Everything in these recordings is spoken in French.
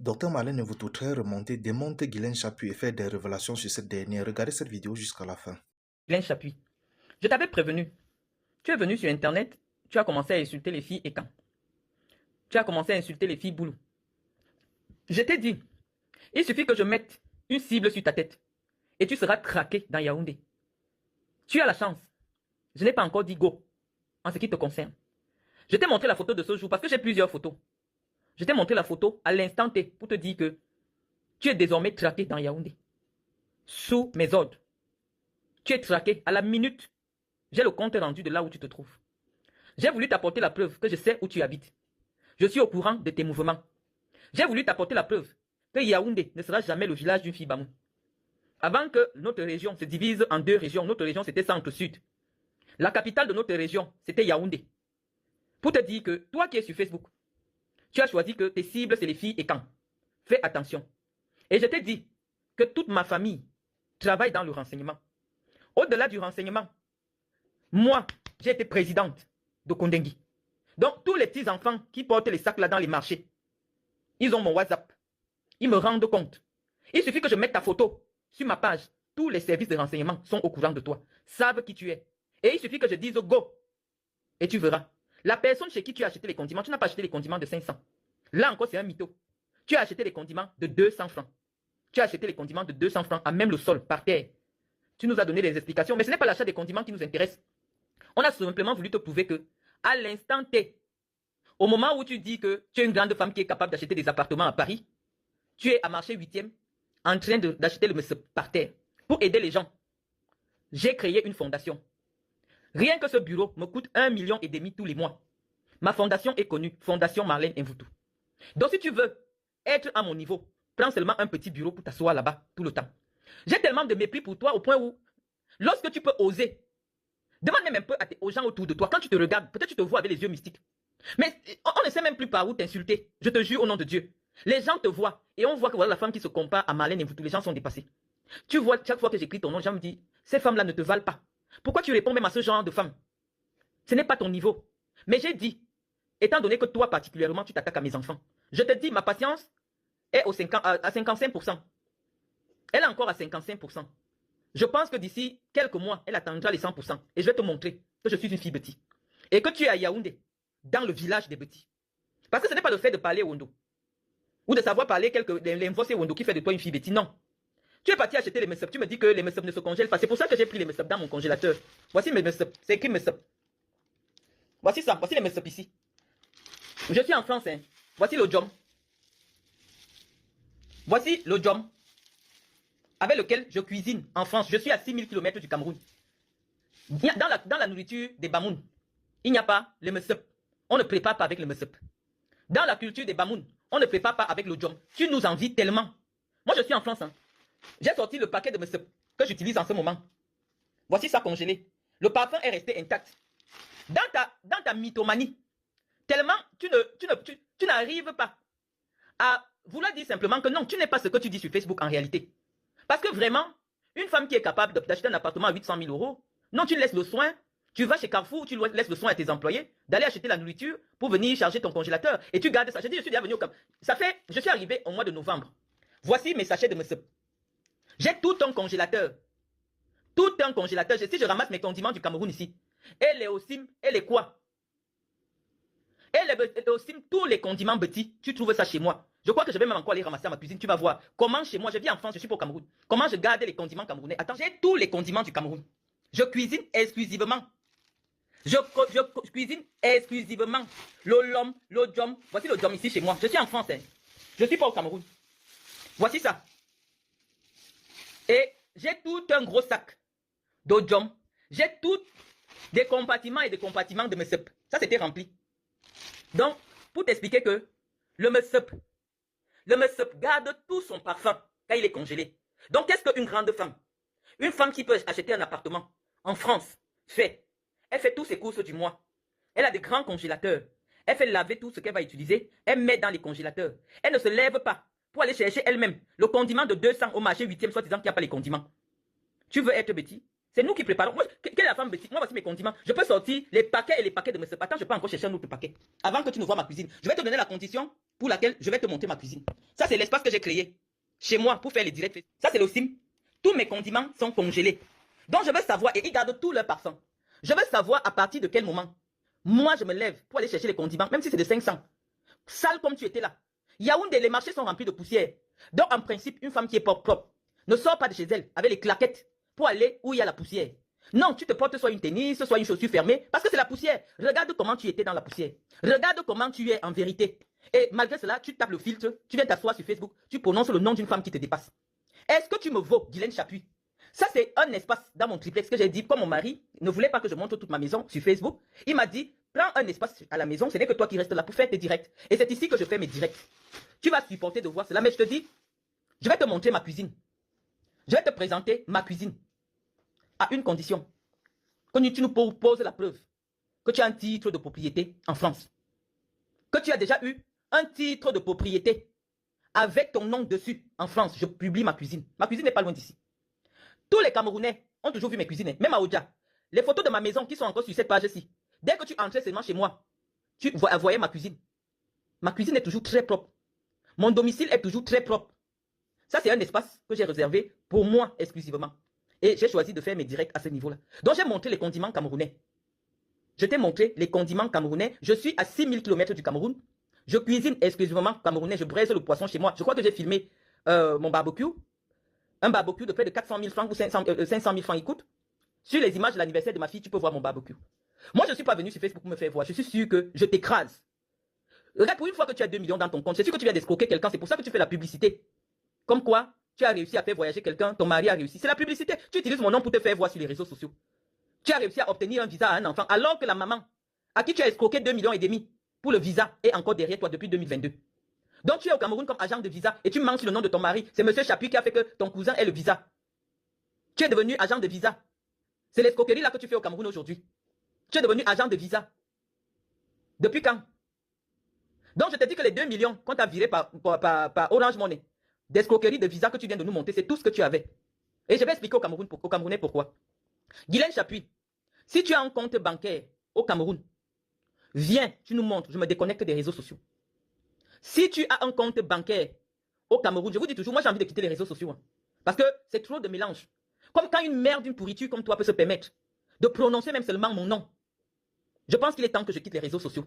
Docteur Marlène Mvutoutra remonter démonte Guylaine Chapuis et faire des révélations sur cette dernière. Regardez cette vidéo jusqu'à la fin. Guylaine Chapuis, je t'avais prévenu. Tu es venu sur Internet, tu as commencé à insulter les filles Ekan. Tu as commencé à insulter les filles Boulou. Je t'ai dit, il suffit que je mette une cible sur ta tête et tu seras traqué dans Yaoundé. Tu as la chance. Je n'ai pas encore dit go en ce qui te concerne. Je t'ai montré la photo de ce jour parce que j'ai plusieurs photos. Je t'ai montré la photo à l'instant T pour te dire que tu es désormais traqué dans Yaoundé. Sous mes ordres. Tu es traqué à la minute. J'ai le compte rendu de là où tu te trouves. J'ai voulu t'apporter la preuve que je sais où tu habites. Je suis au courant de tes mouvements. J'ai voulu t'apporter la preuve que Yaoundé ne sera jamais le village d'une fille Bamou. Avant que notre région se divise en deux régions, notre région c'était centre-sud. La capitale de notre région, c'était Yaoundé. Pour te dire que toi qui es sur Facebook, tu as choisi que tes cibles, c'est les filles et quand. Fais attention. Et je t'ai dit que toute ma famille travaille dans le renseignement. Au-delà du renseignement, moi, j'ai été présidente de Kondengui. Donc, tous les petits-enfants qui portent les sacs là dans les marchés, ils ont mon WhatsApp. Ils me rendent compte. Il suffit que je mette ta photo sur ma page. Tous les services de renseignement sont au courant de toi, savent qui tu es. Et il suffit que je dise go. Et tu verras. La personne chez qui tu as acheté les condiments, tu n'as pas acheté les condiments de 500. Là encore, c'est un mytho. Tu as acheté les condiments de 200 francs. Tu as acheté les condiments de 200 francs à même le sol, par terre. Tu nous as donné des explications, mais ce n'est pas l'achat des condiments qui nous intéresse. On a simplement voulu te prouver que, à l'instant T, au moment où tu dis que tu es une grande femme qui est capable d'acheter des appartements à Paris, tu es à marché 8e en train d'acheter le monsieur par terre pour aider les gens. J'ai créé une fondation. Rien que ce bureau me coûte 1,5 million tous les mois. Ma fondation est connue, Fondation Marlène Mvutoutra. Donc si tu veux être à mon niveau, prends seulement un petit bureau pour t'asseoir là-bas tout le temps. J'ai tellement de mépris pour toi au point où, lorsque tu peux oser, demande même un peu aux gens autour de toi, quand tu te regardes, peut-être tu te vois avec les yeux mystiques. Mais on ne sait même plus par où t'insulter. Je te jure au nom de Dieu. Les gens te voient et on voit que voilà la femme qui se compare à Marlène Mvutoutra, les gens sont dépassés. Tu vois, chaque fois que j'écris ton nom, les gens me disent, ces femmes-là ne te valent pas. Pourquoi tu réponds même à ce genre de femmes? Ce n'est pas ton niveau. Mais j'ai dit, étant donné que toi particulièrement, tu t'attaques à mes enfants, je te dis, ma patience est à 55%. Elle est encore à 55%. Je pense que d'ici quelques mois, elle atteindra les 100%. Et je vais te montrer que je suis une fille bêtise. Et que tu es à Yaoundé, dans le village des petits. Parce que ce n'est pas le fait de parler Wondo. Ou de savoir parler l'info c'est Wondo qui fait de toi une fille bêtise. Non. Tu es parti acheter les messup. Tu me dis que les messup ne se congèlent pas. C'est pour ça que j'ai pris les messup dans mon congélateur. Voici mes messup. C'est écrit messup. Voici ça. Voici les messup ici. Je suis en France. Hein. Voici le jom. Voici le jom avec lequel je cuisine en France. Je suis à 6000 km du Cameroun. Dans la nourriture des Bamoun, il n'y a pas le messup. On ne prépare pas avec le messup. Dans la culture des Bamoun, on ne prépare pas avec le jom. Tu nous envies tellement. Moi, je suis en France. Hein. J'ai sorti le paquet de messup que j'utilise en ce moment. Voici ça congelé. Le parfum est resté intact. Dans ta mythomanie, tellement tu n'arrives pas à vouloir dire simplement que non, tu n'es pas ce que tu dis sur Facebook en réalité. Parce que vraiment, une femme qui est capable d'acheter un appartement à 800 000 euros, non, tu laisses le soin, tu vas chez Carrefour, tu laisses le soin à tes employés d'aller acheter la nourriture pour venir charger ton congélateur. Et tu gardes ça. Je dis, je suis déjà venu au Cameroun. Je suis arrivé au mois de novembre. Voici mes sachets de messup. J'ai tout un congélateur. Tout un congélateur. Si je ramasse mes condiments du Cameroun ici, et les osim, et les quoi, et les osim, tous les condiments petits, tu trouves ça chez moi. Je crois que je vais même encore aller ramasser à ma cuisine. Tu vas voir comment chez moi, je vis en France, je suis pas au Cameroun. Comment je garde les condiments camerounais. Attends, j'ai tous les condiments du Cameroun. Je cuisine exclusivement. Je cuisine exclusivement. Le lom, le jom. Voici le jom ici chez moi. Je suis en France. Hein. Je ne suis pas au Cameroun. Voici ça. Et j'ai tout un gros sac d'ojom. J'ai tout des compartiments et des compartiments de messup. Ça, c'était rempli. Donc, pour t'expliquer que le messup garde tout son parfum quand il est congelé. Donc, qu'est-ce qu'une grande femme? Une femme qui peut acheter un appartement en France fait. Elle fait tous ses courses du mois. Elle a des grands congélateurs. Elle fait laver tout ce qu'elle va utiliser. Elle met dans les congélateurs. Elle ne se lève pas pour aller chercher elle-même le condiment de 200 au marché 8e, soi-disant qu'il n'y a pas les condiments. Tu veux être bêtis? C'est nous qui préparons. Moi, quelle est la femme bêtise? Moi, voici mes condiments. Je peux sortir les paquets et les paquets de mes cépates. Je peux encore chercher un autre paquet. Avant que tu ne vois ma cuisine. Je vais te donner la condition pour laquelle je vais te montrer ma cuisine. Ça, c'est l'espace que j'ai créé chez moi pour faire les directs. Ça, c'est le sim. Tous mes condiments sont congelés. Donc, je veux savoir, et ils gardent tout leur parfum. Je veux savoir à partir de quel moment, moi, je me lève pour aller chercher les condiments, même si c'est de 500. Sale comme tu étais là. Yaoundé, les marchés sont remplis de poussière. Donc, en principe, une femme qui est propre ne sort pas de chez elle avec les claquettes pour aller où il y a la poussière. Non, tu te portes soit une tennis, soit une chaussure fermée, parce que c'est la poussière. Regarde comment tu étais dans la poussière. Regarde comment tu es en vérité. Et malgré cela, tu tapes le filtre, tu viens t'asseoir sur Facebook, tu prononces le nom d'une femme qui te dépasse. Est-ce que tu me vaux, Guylaine Chapuis? Ça, c'est un espace dans mon triplex que j'ai dit, comme mon mari ne voulait pas que je montre toute ma maison sur Facebook, il m'a dit, prends un espace à la maison, ce n'est que toi qui restes là pour faire tes directs. Et c'est ici que je fais mes directs. Tu vas supporter de voir cela, mais je te dis, je vais te montrer ma cuisine. Je vais te présenter ma cuisine. À une condition. Que tu nous poses la preuve que tu as un titre de propriété en France. Que tu as déjà eu un titre de propriété avec ton nom dessus en France. Je publie ma cuisine. Ma cuisine n'est pas loin d'ici. Tous les Camerounais ont toujours vu mes cuisines, même à Oudja. Les photos de ma maison qui sont encore sur cette page-ci. Dès que tu entrais seulement chez moi, tu voyais ma cuisine. Ma cuisine est toujours très propre. Mon domicile est toujours très propre. Ça, c'est un espace que j'ai réservé pour moi exclusivement. Et j'ai choisi de faire mes directs à ce niveau-là. Donc, j'ai montré les condiments camerounais. Je t'ai montré les condiments camerounais. Je suis à 6000 km du Cameroun. Je cuisine exclusivement camerounais. Je braise le poisson chez moi. Je crois que j'ai filmé mon barbecue. Un barbecue de près de 400 000 francs ou 500 000 francs il coûte. Sur les images de l'anniversaire de ma fille, tu peux voir mon barbecue. Moi, je ne suis pas venu sur Facebook pour me faire voir. Je suis sûr que je t'écrase. Regarde, pour une fois que tu as 2 millions dans ton compte, c'est sûr que tu viens d'escroquer quelqu'un. C'est pour ça que tu fais la publicité. Comme quoi, tu as réussi à faire voyager quelqu'un, ton mari a réussi. C'est la publicité. Tu utilises mon nom pour te faire voir sur les réseaux sociaux. Tu as réussi à obtenir un visa à un enfant, alors que la maman, à qui tu as escroqué 2,5 millions pour le visa, est encore derrière toi depuis 2022. Donc tu es au Cameroun comme agent de visa et tu manques le nom de ton mari. C'est M. Chapuis qui a fait que ton cousin ait le visa. Tu es devenu agent de visa. C'est l'escroquerie là que tu fais au Cameroun aujourd'hui. Tu es devenu agent de visa. Depuis quand? Donc je te dis que les 2 millions qu'on t'a viré par Orange Money, d'escroquerie de visa que tu viens de nous monter, c'est tout ce que tu avais. Et je vais expliquer aux Camerounais pourquoi. Guylaine Chapuis, si tu as un compte bancaire au Cameroun, viens, tu nous montres, je me déconnecte des réseaux sociaux. Si tu as un compte bancaire au Cameroun, je vous dis toujours, moi j'ai envie de quitter les réseaux sociaux. Parce que c'est trop de mélange. Comme quand une mère d'une pourriture comme toi peut se permettre de prononcer même seulement mon nom. Je pense qu'il est temps que je quitte les réseaux sociaux.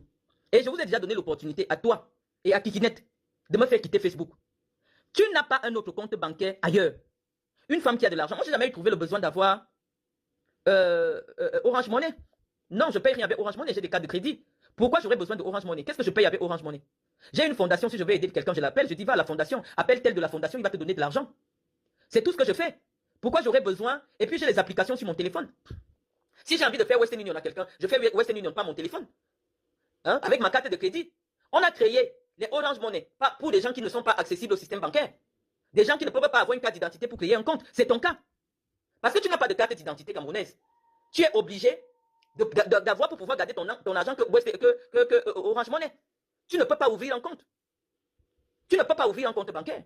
Et je vous ai déjà donné l'opportunité à toi et à Kikinette de me faire quitter Facebook. Tu n'as pas un autre compte bancaire ailleurs. Une femme qui a de l'argent. Moi, je n'ai jamais trouvé le besoin d'avoir Orange Money. Non, je ne paye rien avec Orange Money, j'ai des cartes de crédit. Pourquoi j'aurais besoin de Orange Money? Qu'est-ce que je paye avec Orange Money? J'ai une fondation, si je veux aider quelqu'un, je l'appelle, je dis va à la fondation, appelle tel de la fondation, il va te donner de l'argent. C'est tout ce que je fais. Pourquoi j'aurais besoin? Et puis j'ai les applications sur mon téléphone. Si j'ai envie de faire Western Union à quelqu'un, je fais Western Union par mon téléphone. Hein? Avec ma carte de crédit. On a créé les Orange Money pour des gens qui ne sont pas accessibles au système bancaire. Des gens qui ne peuvent pas avoir une carte d'identité pour créer un compte. C'est ton cas. Parce que tu n'as pas de carte d'identité camerounaise. Tu es obligé d'avoir pour pouvoir garder ton argent que Orange Money. Tu ne peux pas ouvrir un compte. Tu ne peux pas ouvrir un compte bancaire.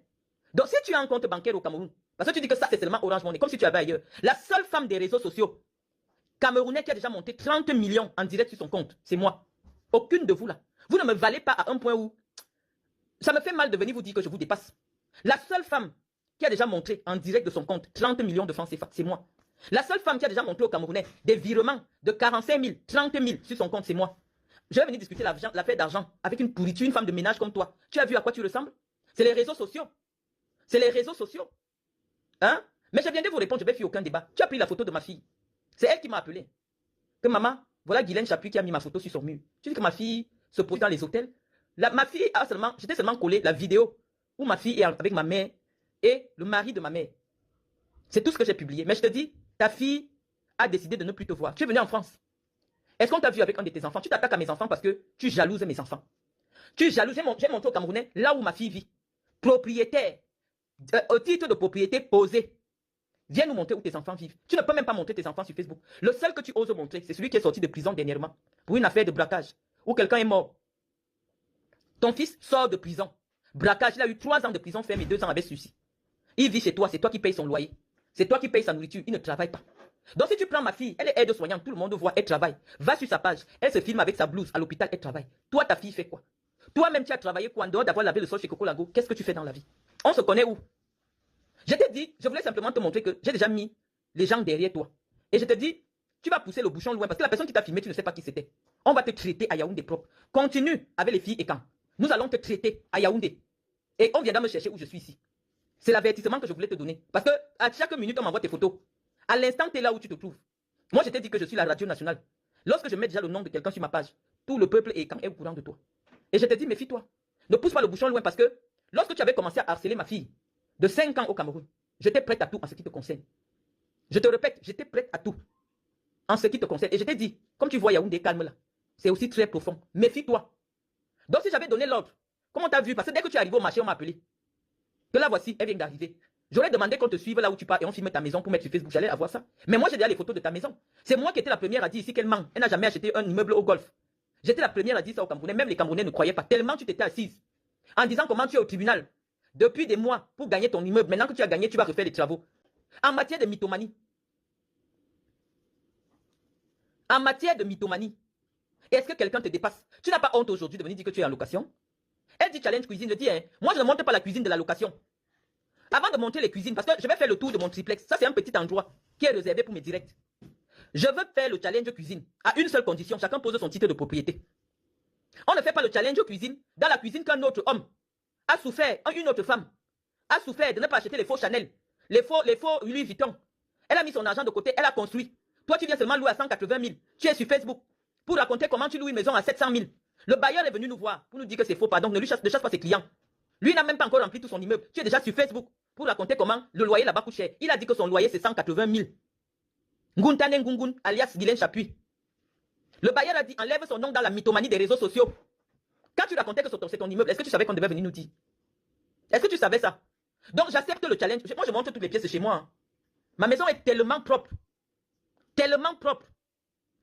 Donc si tu as un compte bancaire au Cameroun, parce que tu dis que ça c'est seulement Orange Money, comme si tu avais ailleurs, la seule femme des réseaux sociaux camerounais qui a déjà monté 30 millions en direct sur son compte, c'est moi. Aucune de vous là. Vous ne me valez pas à un point où ça me fait mal de venir vous dire que je vous dépasse. La seule femme qui a déjà montré en direct de son compte 30 millions de francs CFA, c'est moi. La seule femme qui a déjà montré au Camerounais des virements de 45 000, 30 000 sur son compte, c'est moi. Je vais venir discuter l'affaire d'argent avec une pourriture, une femme de ménage comme toi. Tu as vu à quoi tu ressembles? C'est les réseaux sociaux. C'est les réseaux sociaux. Hein? Mais je viens de vous répondre, je ne vais faire aucun débat. Tu as pris la photo de ma fille. C'est elle qui m'a appelé. Que maman, voilà Guylaine Chapuis qui a mis ma photo sur son mur. Tu dis que ma fille se pose dans les hôtels. Ma fille a seulement, j'étais seulement collé la vidéo où ma fille est avec ma mère et le mari de ma mère. C'est tout ce que j'ai publié. Mais je te dis, ta fille a décidé de ne plus te voir. Tu es venu en France. Est-ce qu'on t'a vu avec un de tes enfants? Tu t'attaques à mes enfants parce que tu jalouses mes enfants. Tu jalouses. J'ai montré au Camerounais là où ma fille vit. Propriétaire. Au titre de propriété posé. Viens nous montrer où tes enfants vivent. Tu ne peux même pas montrer tes enfants sur Facebook. Le seul que tu oses montrer, c'est celui qui est sorti de prison dernièrement. Pour une affaire de braquage. Où quelqu'un est mort. Ton fils sort de prison. Braquage, il a eu 3 ans de prison ferme et 2 ans avec sursis. Il vit chez toi, c'est toi qui payes son loyer. C'est toi qui payes sa nourriture. Il ne travaille pas. Donc si tu prends ma fille, elle est aide-soignante, tout le monde voit, elle travaille. Va sur sa page, elle se filme avec sa blouse à l'hôpital, elle travaille. Toi, ta fille fait quoi? Toi-même, tu as travaillé quoi en dehors d'avoir lavé le sol chez Coco Lago? Qu'est-ce que tu fais dans la vie? On se connaît où? Je t'ai dit, je voulais simplement te montrer que j'ai déjà mis les gens derrière toi. Et je te dis, tu vas pousser le bouchon loin parce que la personne qui t'a filmé, tu ne sais pas qui c'était. On va te traiter à Yaoundé propre. Continue avec les filles et quand. Nous allons te traiter à Yaoundé. Et on viendra me chercher où je suis ici. C'est l'avertissement que je voulais te donner. Parce que à chaque minute, on m'envoie tes photos. À l'instant, tu es là où tu te trouves. Moi, je t'ai dit que je suis la radio nationale. Lorsque je mets déjà le nom de quelqu'un sur ma page, tout le peuple est au courant de toi. Et je te dis, méfie-toi. Ne pousse pas le bouchon loin parce que lorsque tu avais commencé à harceler ma fille de 5 ans au Cameroun, j'étais prête à tout en ce qui te concerne. Je te répète, j'étais prête à tout en ce qui te concerne. Et je t'ai dit, comme tu vois Yaoundé, calme là. C'est aussi très profond. Méfie-toi. Donc si j'avais donné l'ordre, comment t'as vu? Parce que dès que tu es arrivé au marché, on m'a appelé. Que la voici, elle vient d'arriver. J'aurais demandé qu'on te suive là où tu pars et on filme ta maison pour mettre sur Facebook. J'allais avoir ça. Mais moi, j'ai déjà les photos de ta maison. C'est moi qui étais la première à dire ici qu'elle ment. Elle n'a jamais acheté un immeuble au golf. J'étais la première à dire ça au Camerounais. Même les Camerounais ne croyaient pas. Tellement tu t'étais assise. En disant comment tu es au tribunal. Depuis des mois pour gagner ton immeuble. Maintenant que tu as gagné, tu vas refaire les travaux. En matière de mythomanie. En matière de mythomanie. Est-ce que quelqu'un te dépasse? Tu n'as pas honte aujourd'hui de venir dire que tu es en location? Elle dit challenge cuisine. Je dis, hein, moi je ne monte pas la cuisine de la location. Avant de monter les cuisines, parce que je vais faire le tour de mon triplex. Ça, c'est un petit endroit qui est réservé pour mes directs. Je veux faire le challenge cuisine à une seule condition. Chacun pose son titre de propriété. On ne fait pas le challenge cuisine dans la cuisine qu'un autre homme a souffert, une autre femme a souffert de ne pas acheter les faux Chanel, les faux Louis Vuitton. Elle a mis son argent de côté, elle a construit. Toi, tu viens seulement louer à 180 000. Tu es sur Facebook pour raconter comment tu loues une maison à 700 000. Le bailleur est venu nous voir pour nous dire que c'est faux. Pardon, ne chasse pas ses clients. Lui n'a même pas encore rempli tout son immeuble. Tu es déjà sur Facebook pour raconter comment le loyer là-bas coûte cher. Il a dit que son loyer c'est 180 000. Nguntane Ngungun, alias Guylaine Chapuis. Le bailleur a dit enlève son nom dans la mythomanie des réseaux sociaux. Quand tu racontais que c'est ton immeuble, est-ce que tu savais qu'on devait venir nous dire? Est-ce que tu savais ça? Donc j'accepte le challenge. Moi je montre toutes les pièces chez moi. Hein. Ma maison est tellement propre. Tellement propre.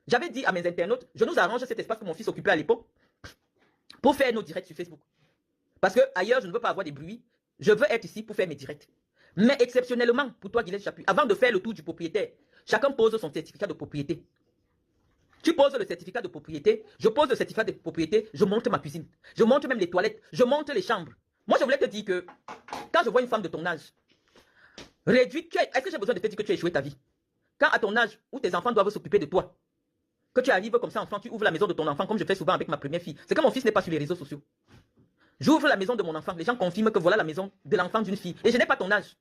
J'avais dit à mes internautes, je nous arrange cet espace que mon fils occupait à l'époque pour faire nos directs sur Facebook. Parce que ailleurs, je ne veux pas avoir des bruits. Je veux être ici pour faire mes directs. Mais exceptionnellement, pour toi, Guylaine Chapuis, avant de faire le tour du propriétaire, chacun pose son certificat de propriété. Tu poses le certificat de propriété, je pose le certificat de propriété, je monte ma cuisine. Je monte même les toilettes, je monte les chambres. Moi, je voulais te dire que quand je vois une femme de ton âge, réduite, est-ce que j'ai besoin de te dire que tu as échoué ta vie? Quand à ton âge, où tes enfants doivent s'occuper de toi, que tu arrives comme ça, enfant, tu ouvres la maison de ton enfant, comme je fais souvent avec ma première fille. C'est que mon fils n'est pas sur les réseaux sociaux. J'ouvre la maison de mon enfant. Les gens confirment que voilà la maison de l'enfant d'une fille. Et je n'ai pas ton âge.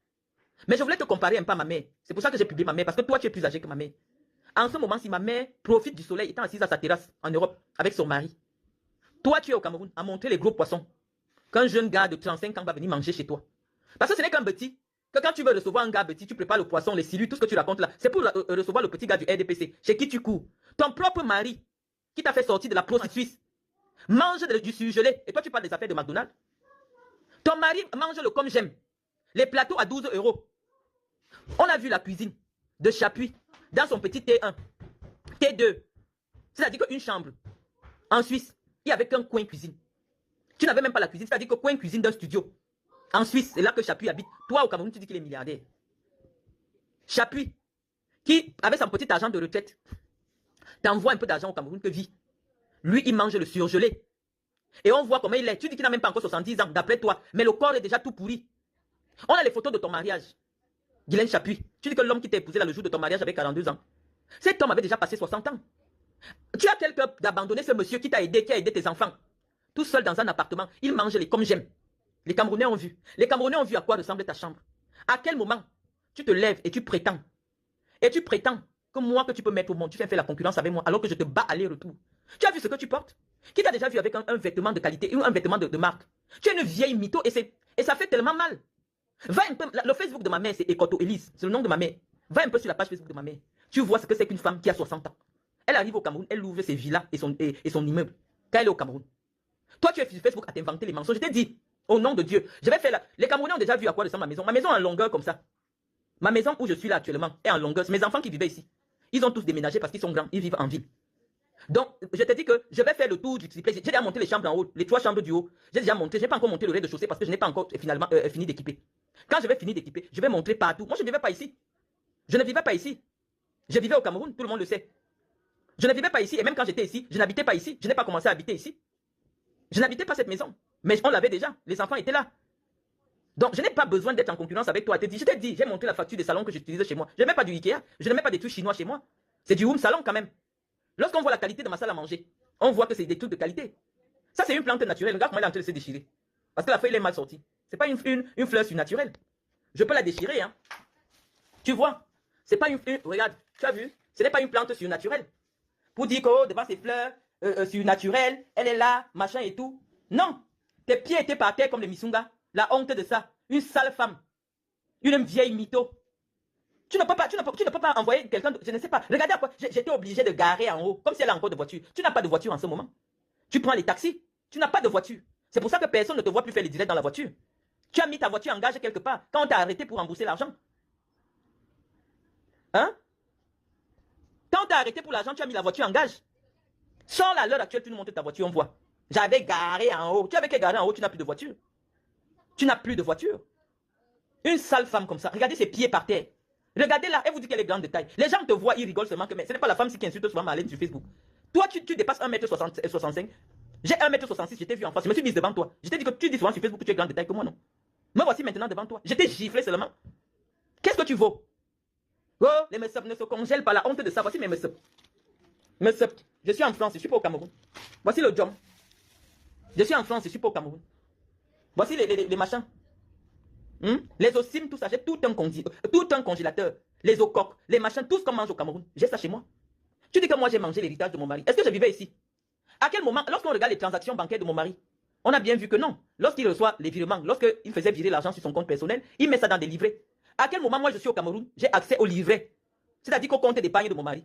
Mais je voulais te comparer un peu à ma mère. C'est pour ça que j'ai publié ma mère. Parce que toi, tu es plus âgé que ma mère. En ce moment, si ma mère profite du soleil, étant assise à sa terrasse en Europe avec son mari, toi, tu es au Cameroun à montrer les gros poissons qu'un jeune gars de 35 ans va venir manger chez toi. Parce que ce n'est qu'un petit. Que quand tu veux recevoir un gars petit, tu prépares le poisson, les silures, tout ce que tu racontes là. C'est pour recevoir le petit gars du RDPC. Chez qui tu cours. Ton propre mari, qui t'a fait sortir de la prostitution, mange du surgelé. Et toi, tu parles des affaires de McDonald's. Ton mari mange le comme j'aime. Les plateaux à 12 €. On a vu la cuisine de Chapuis dans son petit T1, T2. C'est-à-dire qu'une chambre. En Suisse, il n'y avait qu'un coin cuisine. Tu n'avais même pas la cuisine, c'est-à-dire que coin cuisine d'un studio. En Suisse, c'est là que Chapuis habite. Toi, au Cameroun, tu dis qu'il est milliardaire. Chapuis, qui, avec son petit argent de retraite, t'envoie un peu d'argent au Cameroun que vit. Lui, il mange le surgelé. Et on voit comment il est. Tu dis qu'il n'a même pas encore 70 ans, d'après toi. Mais le corps est déjà tout pourri. On a les photos de ton mariage. Guylaine Chapuis. Tu dis que l'homme qui t'a épousé là, le jour de ton mariage avait 42 ans. Cet homme avait déjà passé 60 ans. Tu as quelqu'un d'abandonner ce monsieur qui t'a aidé, qui a aidé tes enfants. Tout seul dans un appartement. Il mange les comme j'aime. Les Camerounais ont vu. Les Camerounais ont vu à quoi ressemble ta chambre. À quel moment tu te lèves et tu prétends. Et tu prétends que moi que tu peux mettre au monde, tu fais faire la concurrence avec moi alors que je te bats aller-retour. Tu as vu ce que tu portes? Qui t'a déjà vu avec un vêtement de qualité ou un vêtement de marque? Tu es une vieille mytho et ça fait tellement mal. Va un peu, le Facebook de ma mère, c'est Ekoto Elise, c'est le nom de ma mère. Va un peu sur la page Facebook de ma mère. Tu vois ce que c'est qu'une femme qui a 60 ans. Elle arrive au Cameroun, elle ouvre ses villas et son immeuble. Quand elle est au Cameroun. Toi, tu es sur Facebook à t'inventer les mensonges. Je t'ai dit, au nom de Dieu, je vais faire là. Les Camerounais ont déjà vu à quoi ressemble ma maison. Ma maison en longueur comme ça. Ma maison où je suis là actuellement est en longueur. C'est mes enfants qui vivaient ici. Ils ont tous déménagé parce qu'ils sont grands. Ils vivent en ville. Donc, je te dis que je vais faire le tour du triplex. J'ai déjà monté les chambres en haut, les 3 chambres du haut. J'ai déjà monté. Je n'ai pas encore monté le rez-de-chaussée parce que je n'ai pas encore finalement fini d'équiper. Quand je vais finir d'équiper, je vais montrer partout. Moi, je ne vivais pas ici. Je ne vivais pas ici. Je vivais au Cameroun, tout le monde le sait. Je ne vivais pas ici, et même quand j'étais ici, je n'habitais pas ici. Je n'ai pas commencé à habiter ici. Je n'habitais pas cette maison. Mais on l'avait déjà. Les enfants étaient là. Donc, je n'ai pas besoin d'être en concurrence avec toi. Je t'ai dit, j'ai montré la facture des salons que j'utilisais chez moi. Je ne mets pas du Ikea. Je ne mets pas des trucs chinois chez moi. C'est du home salon quand même. Lorsqu'on voit la qualité de ma salle à manger, on voit que c'est des trucs de qualité. Ça, c'est une plante naturelle. Regarde comment elle est en train de se déchirer. Parce que la feuille, elle est mal sortie. Ce n'est pas une fleur surnaturelle. Je peux la déchirer. Hein. Tu vois, c'est pas regarde, tu as vu, ce n'est pas une plante surnaturelle. Pour dire que oh, devant ces fleurs surnaturelles, elle est là, machin et tout. Non, tes pieds étaient par terre comme les Missunga. La honte de ça. Une sale femme. Une vieille mytho. Tu ne peux pas envoyer quelqu'un, je ne sais pas. Regardez à quoi, j'étais obligé de garer en haut, comme si elle a encore de voiture. Tu n'as pas de voiture en ce moment. Tu prends les taxis, tu n'as pas de voiture. C'est pour ça que personne ne te voit plus faire les directs dans la voiture. Tu as mis ta voiture en gage quelque part, quand on t'a arrêté pour rembourser l'argent. Hein? Quand on t'a arrêté pour l'argent, tu as mis la voiture en gage. Sans la l'heure actuelle, tu nous montres ta voiture, on voit. J'avais garé en haut. Tu avais qu'à garer en haut, tu n'as plus de voiture. Tu n'as plus de voiture. Une sale femme comme ça. Regardez ses pieds par terre. Regardez là, elle vous dit qu'elle est grande de taille. Les gens te voient, ils rigolent seulement que mais ce n'est pas la femme qui insulte souvent Marlène sur Facebook. Toi, tu dépasses 1m65. J'ai 1m66, je t'ai vu en face. Je me suis mise devant toi. Je t'ai dit que tu dis souvent sur Facebook que tu es grande de taille que moi, non. Me voici maintenant devant toi. Je t'ai giflé seulement. Qu'est-ce que tu vaux? Oh, les messeups ne se congèlent pas, la honte de ça. Voici mes messeups. Messeups. Je suis en France, je ne suis pas au Cameroun. Voici le job. Je suis en France, je ne suis pas au Cameroun. Voici les machins. Les osimes, tout ça, j'ai tout un congélateur. Les ocoques, les machins, tout ce qu'on mange au Cameroun. J'ai ça chez moi. Tu dis que moi j'ai mangé l'héritage de mon mari. Est-ce que je vivais ici? À quel moment, lorsqu'on regarde les transactions bancaires de mon mari, on a bien vu que non. Lorsqu'il reçoit les virements, lorsqu'il faisait virer l'argent sur son compte personnel, il met ça dans des livrets. À quel moment, moi je suis au Cameroun, j'ai accès aux livrets? C'est-à-dire qu'au compte d'épargne de mon mari.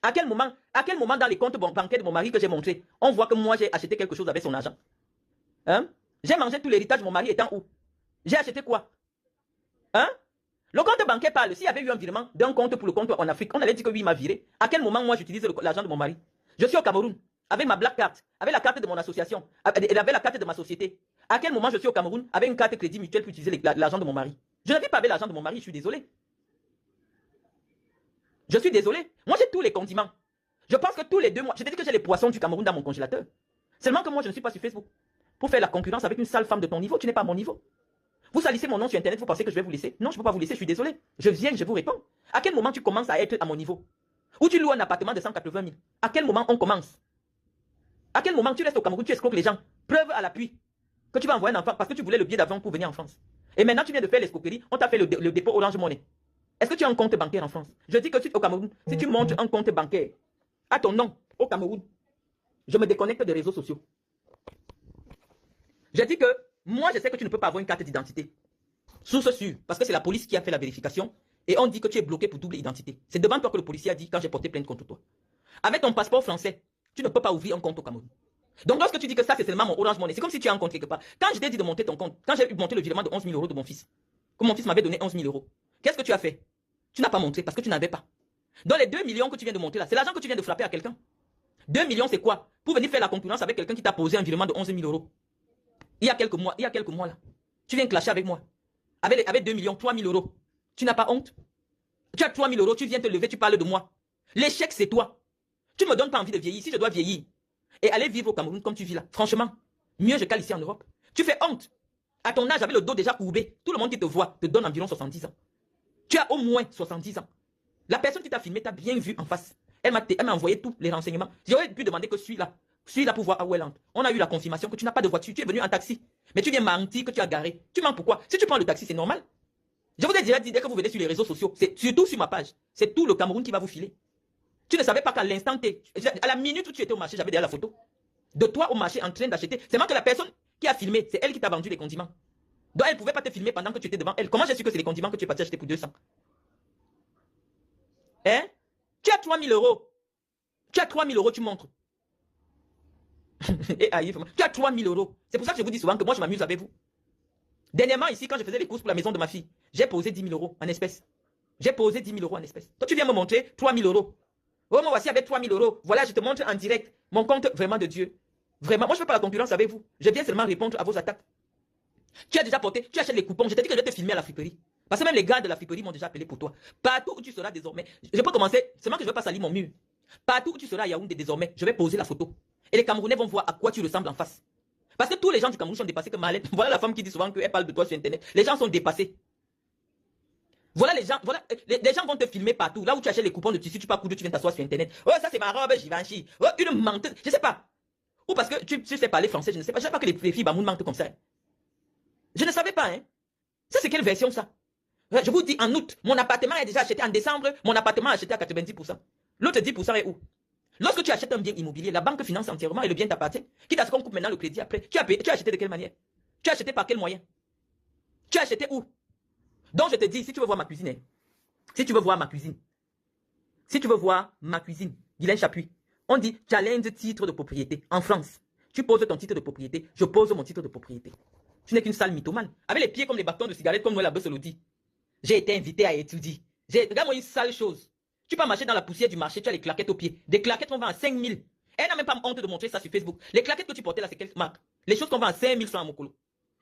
À quel moment dans les comptes bancaires de mon mari que j'ai montré, on voit que moi j'ai acheté quelque chose avec son argent? Hein? J'ai mangé tout l'héritage de mon mari étant où? J'ai acheté quoi? Hein? Le compte bancaire parle. S'il y avait eu un virement d'un compte pour le compte en Afrique, on allait dire que oui, il m'a viré. À quel moment, moi, j'utilise l'argent de mon mari? Je suis au Cameroun, avec ma black card, avec la carte de mon association, avec la carte de ma société. À quel moment je suis au Cameroun, avec une carte crédit mutuelle pour utiliser l'argent de mon mari? Je ne vis pas avec l'argent de mon mari, je suis désolé. Je suis désolé. Moi, j'ai tous les condiments. Je pense que tous les 2 mois, je te dis que j'ai les poissons du Cameroun dans mon congélateur. Seulement que moi, je ne suis pas sur Facebook. Pour faire la concurrence avec une sale femme de ton niveau, tu n'es pas à mon niveau. Vous salissez mon nom sur Internet, vous pensez que je vais vous laisser? Non, je ne peux pas vous laisser, je suis désolé. Je viens, je vous réponds. À quel moment tu commences à être à mon niveau? Ou tu loues un appartement de 180 000? À quel moment on commence? À quel moment tu restes au Cameroun, tu escroques les gens? Preuve à l'appui que tu vas envoyer un enfant parce que tu voulais le billet d'avion pour venir en France. Et maintenant tu viens de faire l'escroquerie, on t'a fait le dépôt Orange Money. Est-ce que tu as un compte bancaire en France? Je dis que au Cameroun, si tu montes un compte bancaire à ton nom au Cameroun, je me déconnecte des réseaux sociaux. Je dis que moi, je sais que tu ne peux pas avoir une carte d'identité. Source sûre, parce que c'est la police qui a fait la vérification et on dit que tu es bloqué pour double identité. C'est devant toi que le policier a dit quand j'ai porté plainte contre toi. Avec ton passeport français, tu ne peux pas ouvrir un compte au Cameroun. Donc lorsque tu dis que ça, c'est seulement mon Orange Money, c'est comme si tu as un compte quelque part. Quand je t'ai dit de monter ton compte, quand j'ai monté le virement de 11 000 € de mon fils, que mon fils m'avait donné 11 000 €, qu'est-ce que tu as fait? Tu n'as pas montré parce que tu n'avais pas. Dans les 2 millions que tu viens de monter là, c'est l'argent que tu viens de frapper à quelqu'un. 2 millions, c'est quoi? Pour venir faire la concurrence avec quelqu'un qui t'a posé un virement de 11 000 €. Il y a quelques mois là. Tu viens clasher avec moi. Avec 2 millions, 3 000 €. Tu n'as pas honte? Tu as 3 000 €, tu viens te lever, tu parles de moi. L'échec, c'est toi. Tu ne me donnes pas envie de vieillir. Si je dois vieillir et aller vivre au Cameroun comme tu vis là, franchement, mieux je cale ici en Europe. Tu fais honte. À ton âge, avec le dos déjà courbé, tout le monde qui te voit te donne environ 70 ans. Tu as au moins 70 ans. La personne qui t'a filmé t'a bien vu en face. Elle m'a envoyé tous les renseignements. J'aurais pu demander que suis-là pour voir où elle entre. On a eu la confirmation que tu n'as pas de voiture, tu es venu en taxi. Mais tu viens mentir que tu as garé. Tu mens pourquoi? Si tu prends le taxi, c'est normal. Je vous ai déjà dit, dès que vous venez sur les réseaux sociaux, c'est surtout sur ma page, c'est tout le Cameroun qui va vous filer. Tu ne savais pas qu'à l'instant T, à la minute où tu étais au marché, j'avais déjà la photo de toi au marché en train d'acheter. C'est moi que la personne qui a filmé, c'est elle qui t'a vendu les condiments. Donc elle ne pouvait pas te filmer pendant que tu étais devant elle. Comment j'ai su que c'est les condiments que tu es parti acheter pour 200? Hein? Tu as 3 000 €. Tu as 3 000 €, tu montres. Et tu as 3 000 €. C'est pour ça que je vous dis souvent que moi je m'amuse avec vous. Dernièrement ici, quand je faisais les courses pour la maison de ma fille, j'ai posé 10 000 € en espèces. J'ai posé 10 000 € en espèces. Toi tu viens me montrer 3 000 €. Oh moi voici avec 3 000 €. Voilà, je te montre en direct mon compte vraiment de Dieu. Vraiment, moi je ne fais pas la concurrence avec vous. Je viens seulement répondre à vos attaques. Tu as déjà porté, tu achètes les coupons. Je t'ai dit que je vais te filmer à la friperie. Parce que même les gars de la friperie m'ont déjà appelé pour toi. Partout où tu seras désormais, je peux commencer, seulement que je ne vais pas salir mon mur. Partout où tu seras à Yaoundé désormais, je vais poser la photo. Et les Camerounais vont voir à quoi tu ressembles en face. Parce que tous les gens du Cameroun sont dépassés que Marlène. Voilà la femme qui dit souvent qu'elle parle de toi sur Internet. Les gens sont dépassés. Voilà les gens, les gens vont te filmer partout. Là où tu achètes les coupons de tissu, tu pars coudre, tu viens t'asseoir sur Internet. Oh, ça c'est ma robe, Givenchy. Oh, une menteuse. Je ne sais pas. Ou parce que tu sais parler français, je ne sais pas. Je ne sais pas que les filles Bamoun mentent comme ça. Je ne savais pas, hein. Ça c'est quelle version ça? Je vous dis en août, mon appartement est déjà acheté. En décembre, mon appartement est acheté à 90%. L'autre 10% est où? Lorsque tu achètes un bien immobilier, la banque finance entièrement et le bien t'appartient. Quitte à ce qu'on coupe maintenant le crédit après. Tu as acheté de quelle manière? Tu as acheté par quel moyen? Tu as acheté où? Donc je te dis, si tu veux voir ma cuisine, hein, si tu veux voir ma cuisine, si tu veux voir ma cuisine, Guylaine Chapuis, on dit challenge titre de propriété. En France, tu poses ton titre de propriété, je pose mon titre de propriété. Tu n'es qu'une sale mythomane. Avec les pieds comme les bâtons de cigarette, comme Noël Abbé le dit. J'ai été invité à étudier. Regarde-moi une sale chose. Tu peux marcher dans la poussière du marché, tu as les claquettes aux pieds. Des claquettes qu'on vend à 5 000. Elle n'a même pas honte de montrer ça sur Facebook. Les claquettes que tu portais là, c'est quelle marque? Les choses qu'on vend à 5 000 francs à Mokolo.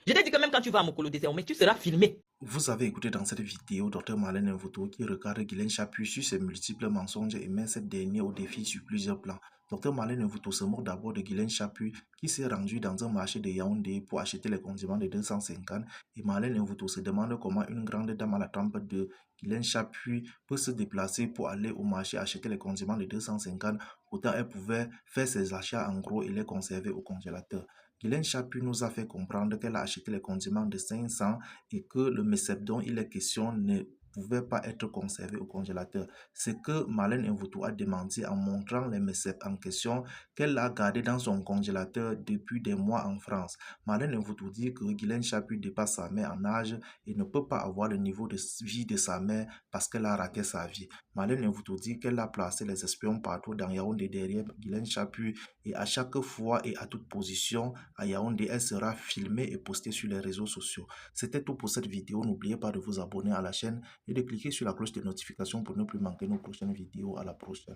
Je t'ai dit que même quand tu vas à Mokolo désormais, tu seras filmé. Vous avez écouté dans cette vidéo Dr Marlène Mvuto qui regarde Guylaine Chapuis sur ses multiples mensonges et met cette dernière au défi sur plusieurs plans. Dr Marlène Mvuto se moque d'abord de Guylaine Chapuis qui s'est rendu dans un marché de Yaoundé pour acheter les condiments de 250 et Marlène Mvuto se demande comment une grande dame à la trempe de Guylaine Chapuis peut se déplacer pour aller au marché acheter les condiments de 250, pourtant elle pouvait faire ses achats en gros et les conserver au congélateur. Guylaine Chapuis nous a fait comprendre qu'elle a acheté les condiments de 500 et que le MECEP dont il est question ne pouvait pas être conservé au congélateur. Ce que Marlène Mvuto a démenti en montrant les MECEP en question qu'elle a gardé dans son congélateur depuis des mois en France. Marlène Mvuto dit que Guylaine Chapuis dépasse sa mère en âge et ne peut pas avoir le niveau de vie de sa mère parce qu'elle a raté sa vie. Marlène Mvuto dit qu'elle a placé les espions partout dans Yaoundé derrière Guylaine Chapuis et à chaque fois et à toute position à Yaoundé, elle sera filmée et postée sur les réseaux sociaux. C'était tout pour cette vidéo. N'oubliez pas de vous abonner à la chaîne et de cliquer sur la cloche de notification pour ne plus manquer nos prochaines vidéos. À la prochaine.